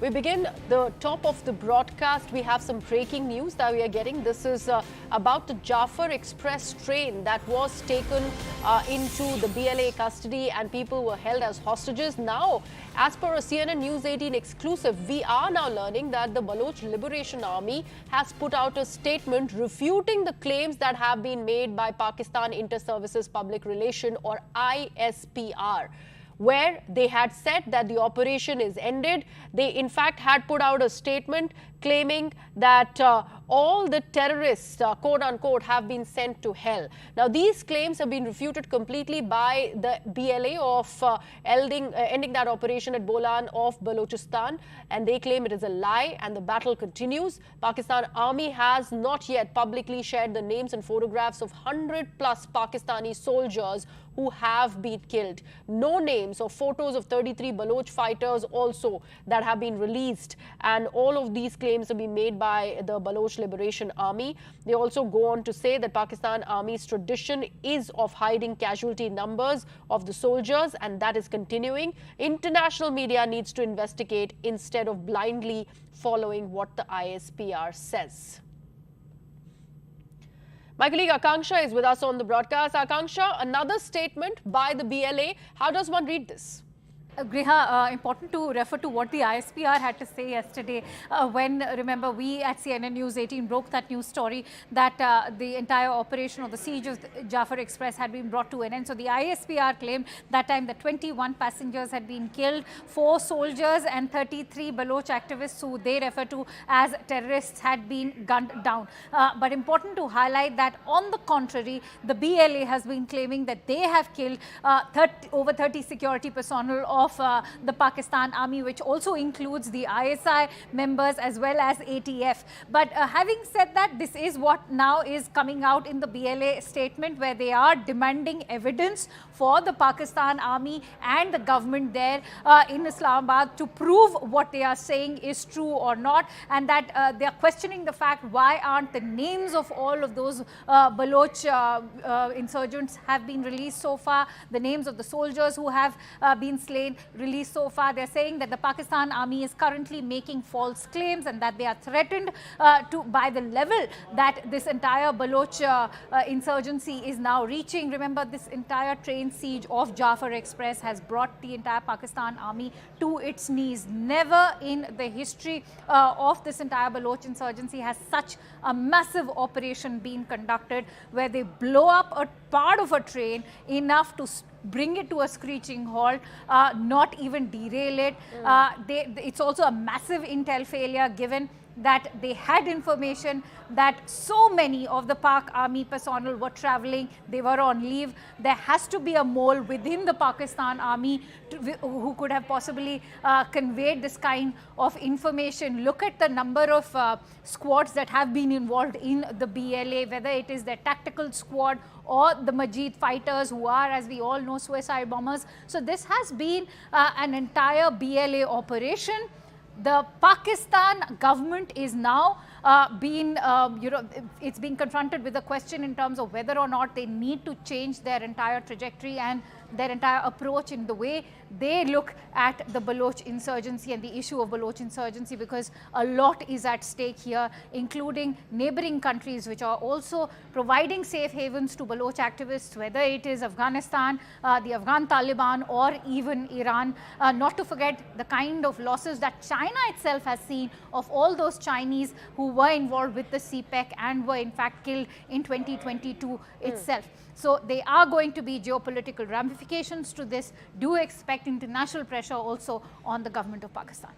We begin the top of the broadcast. We have some breaking news that we are getting. This is about the Jafara Express train that was taken into the BLA custody and people were held as hostages. Now, as per a CNN News 18 exclusive, we are now learning that the Baloch Liberation Army has put out a statement refuting the claims that have been made by Pakistan Inter-Services Public Relation or ISPR, where they had said that the operation is ended. They in fact had put out a statement claiming that all the terrorists, quote unquote, have been sent to hell. Now, these claims have been refuted completely by the BLA of ending that operation at Bolan of Balochistan, and they claim it is a lie and the battle continues. Pakistan Army has not yet publicly shared the names and photographs of 100+ Pakistani soldiers who have been killed. No names or photos of 33 Baloch fighters also that have been released, and all of these claims have been made by the Baloch Liberation Army. They also go on to say that Pakistan Army's tradition is of hiding casualty numbers of the soldiers, and that is continuing. International media needs to investigate instead of blindly following what the ISPR says. My colleague Akanksha is with us on the broadcast. Akanksha, another statement by the BLA. How does one read this? Griha, important to refer to what the ISPR had to say yesterday when, remember, we at CNN News 18 broke that news story that the entire operation of the siege of the Jafara Express had been brought to an end. So the ISPR claimed that time that 21 passengers had been killed, 4 soldiers and 33 Baloch activists who they refer to as terrorists had been gunned down. But important to highlight that on the contrary, the BLA has been claiming that they have killed over 30 security personnel of the Pakistan Army, which also includes the ISI members as well as ATF. But having said that, this is what now is coming out in the BLA statement, where they are demanding evidence for the Pakistan Army and the government there in Islamabad to prove what they are saying is true or not, and that they are questioning the fact why aren't the names of all of those Baloch insurgents have been released so far, the names of the soldiers who have been slain released so far. They're saying that the Pakistan Army is currently making false claims and that they are threatened by the level that this entire Baloch insurgency is now reaching. Remember, this entire train siege of Jafara Express has brought the entire Pakistan Army to its knees. Never in the history of this entire Baloch insurgency has such a massive operation been conducted, where they blow up a part of a train enough to bring it to a screeching halt, not even derail it. It's also a massive intel failure, given that they had information that so many of the Pak Army personnel were traveling, they were on leave. There has to be a mole within the Pakistan Army who could have possibly conveyed this kind of information. Look at the number of squads that have been involved in the BLA, whether it is their tactical squad or the Majid fighters, who are, as we all know, suicide bombers. So this has been an entire BLA operation. The Pakistan government is now it's being confronted with a question in terms of whether or not they need to change their entire trajectory and their entire approach in the way they look at the Baloch insurgency and the issue of Baloch insurgency, because a lot is at stake here, including neighboring countries which are also providing safe havens to Baloch activists, whether it is Afghanistan, the Afghan Taliban, or even Iran. Not to forget the kind of losses that China itself has seen of all those Chinese who were involved with the CPEC and were in fact killed in 2022 itself. So there are going to be geopolitical ramifications to this. Do expect international pressure also on the government of Pakistan.